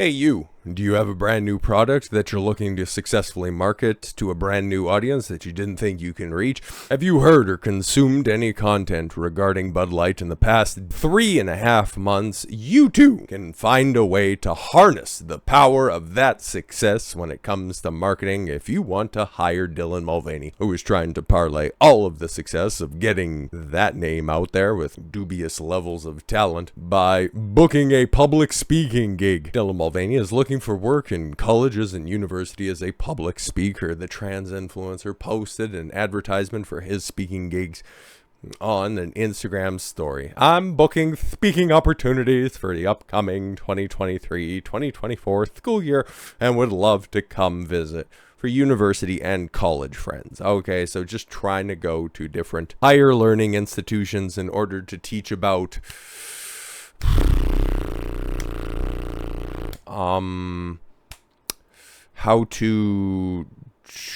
Hey you, do you have a brand new product that you're looking to successfully market to a brand new audience that you didn't think you can reach? Have you heard or consumed any content regarding Bud Light in the past 3.5 months? You too can find a way to harness the power of that success when it comes to marketing if you want to hire Dylan Mulvaney, who is trying to parlay all of the success of getting that name out there with dubious levels of talent by booking a public speaking gig. Dylan Mulvaney is looking for work in colleges and university as a public speaker. The trans influencer posted an advertisement for his speaking gigs on an Instagram story. I'm booking speaking opportunities for the upcoming 2023-2024 school year and would love to come visit for university and college friends. Okay, so just trying to go to different higher learning institutions in order to teach about how to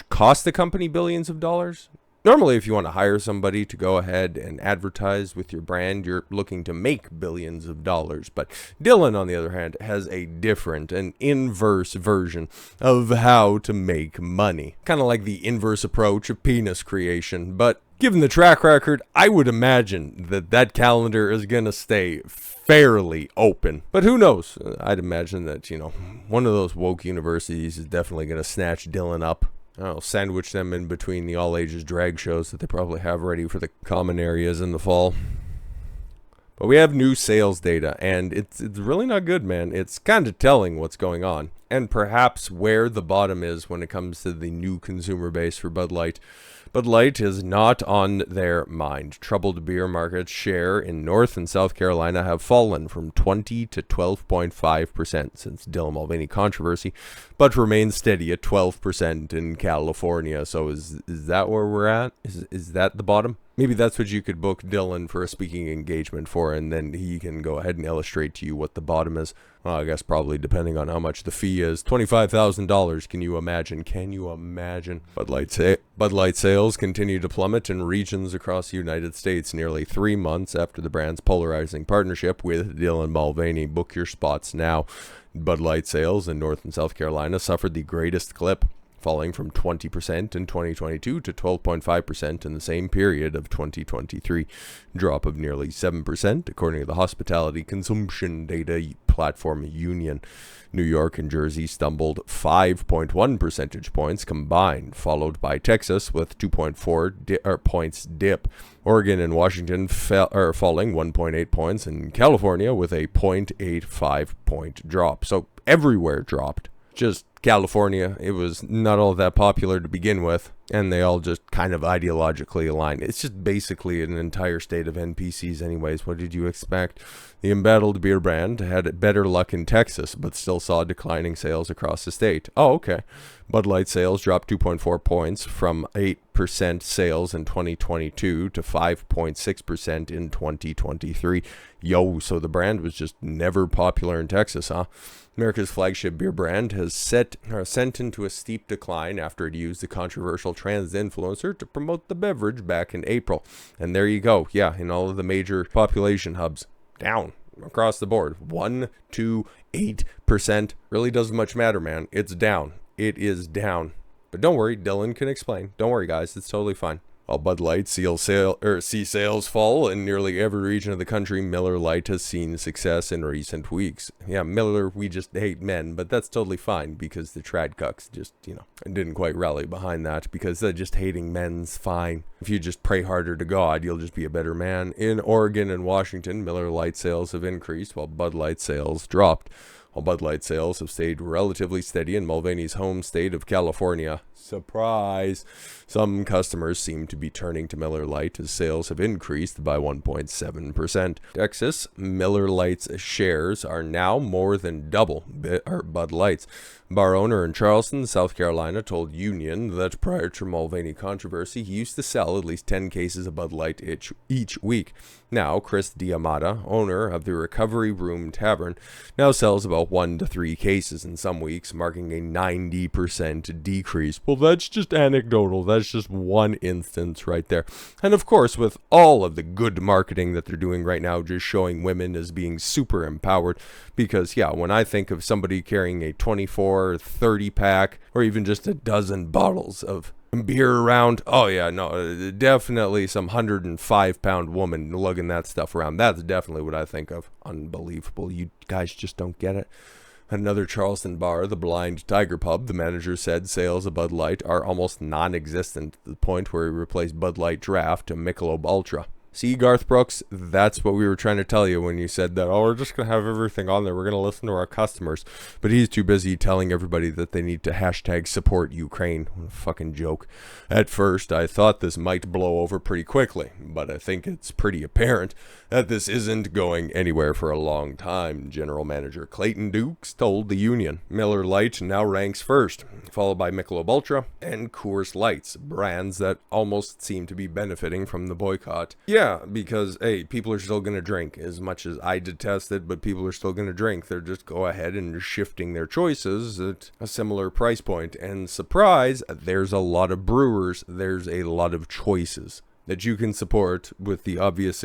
cost the company billions of dollars. Normally, if you want to hire somebody to go ahead and advertise with your brand, you're looking to make billions of dollars. But Dylan, on the other hand, has a different and inverse version of how to make money. Kind of like the inverse approach of penis creation. But given the track record, I would imagine that calendar is going to stay fairly open. But who knows? I'd imagine that, one of those woke universities is definitely going to snatch Dylan up. I'll sandwich them in between the all-ages drag shows that they probably have ready for the common areas in the fall. But we have new sales data, and it's really not good, man. It's kind of telling what's going on, and perhaps where the bottom is when it comes to the new consumer base for Bud Light. Bud Light is not on their mind. Troubled beer market share in North and South Carolina have fallen from 20 to 12.5% since Dylan Mulvaney controversy, but remain steady at 12% in California. So is that where we're at? Is that the bottom? Maybe that's what you could book Dylan for a speaking engagement for, and then he can go ahead and illustrate to you what the bottom is. Well, I guess probably depending on how much the fee is. $25,000, can you imagine? Bud Light sales continue to plummet in regions across the United States nearly 3 months after the brand's polarizing partnership with Dylan Mulvaney. Book your spots now. Bud Light sales in North and South Carolina suffered the greatest clip, falling from 20% in 2022 to 12.5% in the same period of 2023, drop of nearly 7% according to the hospitality consumption data platform Union. New York and Jersey stumbled 5.1 percentage points combined, followed by Texas with 2.4 points dip. Oregon and Washington falling 1.8 points, and California with a 0.85 point drop. So everywhere dropped. Just California, it was not all that popular to begin with, and they all just kind of ideologically align. It's just basically an entire state of NPCs anyways. What did you expect? The embattled beer brand had better luck in Texas, but still saw declining sales across the state. Oh, okay. Bud Light sales dropped 2.4 points from 8% sales in 2022 to 5.6% in 2023. Yo, so the brand was just never popular in Texas, huh? America's flagship beer brand has sent into a steep decline after it used the controversial trans influencer to promote the beverage back in April. And there you go. Yeah, in all of the major population hubs, down across the board. 1 to 8% really doesn't much matter, man. It's down. It is down. But don't worry, Dylan can explain. Don't worry, guys. It's totally fine. While Bud Light see sales fall in nearly every region of the country, Miller Lite has seen success in recent weeks. Yeah, Miller, we just hate men, but that's totally fine because the trad cucks just, didn't quite rally behind that because just hating men's fine. If you just pray harder to God, you'll just be a better man. In Oregon and Washington, Miller Lite sales have increased while Bud Light sales dropped. While Bud Light sales have stayed relatively steady in Mulvaney's home state of California. Surprise! Some customers seem to be turning to Miller Lite as sales have increased by 1.7%. Texas, Miller Lite's shares are now more than double Bud Light's. Bar owner in Charleston, South Carolina, told Union that prior to Mulvaney controversy, he used to sell at least 10 cases of Bud Light each week. Now, Chris Diamata, owner of the Recovery Room Tavern, now sells about 1 to 3 cases in some weeks, marking a 90% decrease. Well, that's just anecdotal. That's just one instance right there. And of course, with all of the good marketing that they're doing right now, just showing women as being super empowered, because yeah, when I think of somebody carrying a 24, 30 pack, or even just a dozen bottles of beer around, oh yeah, no, definitely some 105-pound woman lugging that stuff around. That's definitely what I think of. Unbelievable. You guys just don't get it. At another Charleston bar, the Blind Tiger Pub, the manager said sales of Bud Light are almost non-existent, to the point where he replaced Bud Light Draft to Michelob Ultra. See, Garth Brooks, that's what we were trying to tell you when you said that, oh, we're just going to have everything on there. We're going to listen to our customers. But he's too busy telling everybody that they need to hashtag support Ukraine. What a fucking joke. At first, I thought this might blow over pretty quickly, but I think it's pretty apparent that this isn't going anywhere for a long time. General Manager Clayton Dukes told the Union. Miller Lite now ranks first, followed by Michelob Ultra and Coors Lights, brands that almost seem to be benefiting from the boycott. Yeah, because, hey, people are still going to drink. As much as I detest it, but people are still going to drink. They're just go ahead and shifting their choices at a similar price point. And surprise, there's a lot of brewers. There's a lot of choices that you can support, with the obvious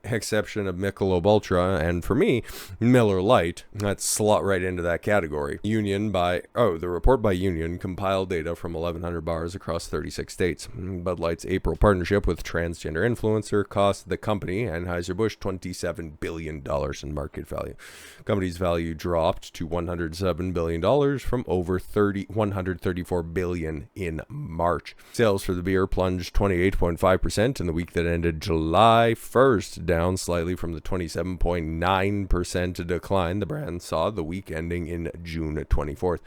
exception of Michelob Ultra, and for me, Miller Lite. That's slot right into that category. The report by Union compiled data from 1,100 bars across 36 states. Bud Light's April partnership with transgender influencer cost the company, Anheuser-Busch, $27 billion in market value. Company's value dropped to $107 billion from over $134 billion in March. Sales for the beer plunged 28.5% in the week that ended July 1st, down slightly from the 27.9% decline the brand saw the week ending in June 24th.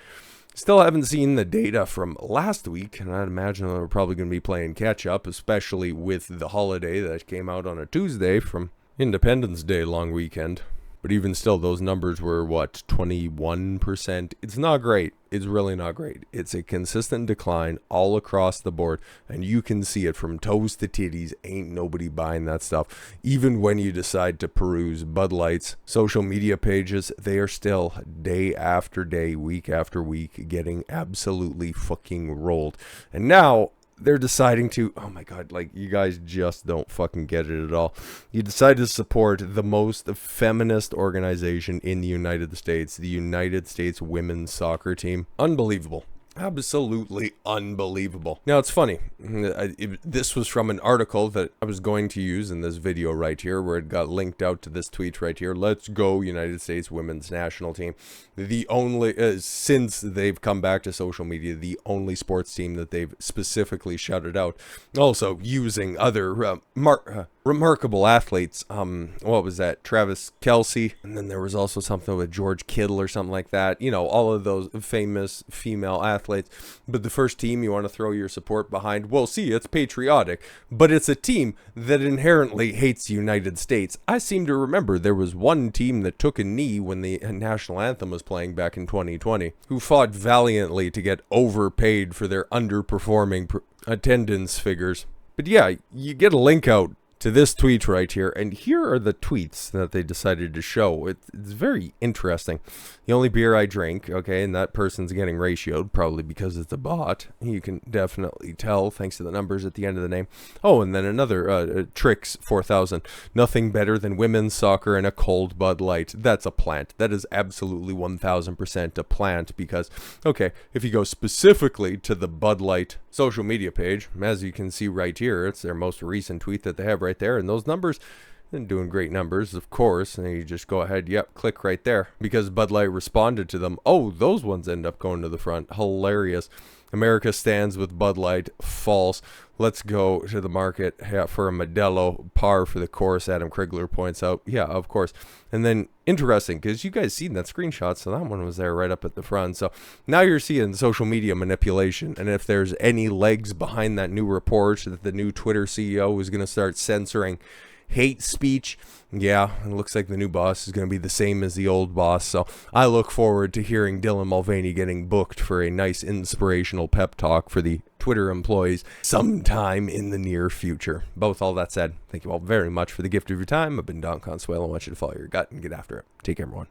Still haven't seen the data from last week, and I'd imagine they're probably going to be playing catch up, especially with the holiday that came out on a Tuesday from Independence Day long weekend. But even still, those numbers were, 21%? It's not great. It's really not great. It's a consistent decline all across the board, and you can see it from toes to titties. Ain't nobody buying that stuff. Even when you decide to peruse Bud Light's social media pages, they are still, day after day, week after week, getting absolutely fucking rolled. And now they're deciding to, oh my god, like, you guys just don't fucking get it at all. You decide to support the most feminist organization in the United States, the United States women's soccer team. Unbelievable. Absolutely unbelievable. Now, it's funny. This was from an article that I was going to use in this video right here, where it got linked out to this tweet right here. Let's go, United States women's national team. The only, since they've come back to social media, the only sports team that they've specifically shouted out. Also, using other remarkable athletes. What was that? Travis Kelce. And then there was also something with George Kittle or something like that. You know, all of those famous female athletes. But the first team you want to throw your support behind, well, see, it's patriotic, but it's a team that inherently hates the United States. I seem to remember there was one team that took a knee when the national anthem was playing back in 2020, who fought valiantly to get overpaid for their underperforming attendance figures. But yeah, you get a link out to this tweet right here, and here are the tweets that they decided to show. It's very interesting. The only beer I drink, okay, and that person's getting ratioed, probably because it's a bot. You can definitely tell, thanks to the numbers at the end of the name. Oh, and then another, Tricks 4000. Nothing better than women's soccer and a cold Bud Light. That's a plant. That is absolutely 1000% a plant, because, okay, if you go specifically to the Bud Light social media page, as you can see right here, it's their most recent tweet that they have right there, and those numbers, they're doing great numbers, of course, and you just go ahead, yep, click right there, because Bud Light responded to them. Oh, those ones end up going to the front. Hilarious. America stands with Bud Light. False. Let's go to the market for a Modelo par for the course, Adam Krigler points out. Yeah, of course. And then, interesting, because you guys seen that screenshot, so that one was there right up at the front. So now you're seeing social media manipulation, and if there's any legs behind that new report that the new Twitter CEO is going to start censoring hate speech, yeah, it looks like the new boss is going to be the same as the old boss. So I look forward to hearing Dylan Mulvaney getting booked for a nice inspirational pep talk for the Twitter employees sometime in the near future. Both all that said, thank you all very much for the gift of your time. I've been Don Consuelo. I want you to follow your gut and get after it. Take care, everyone.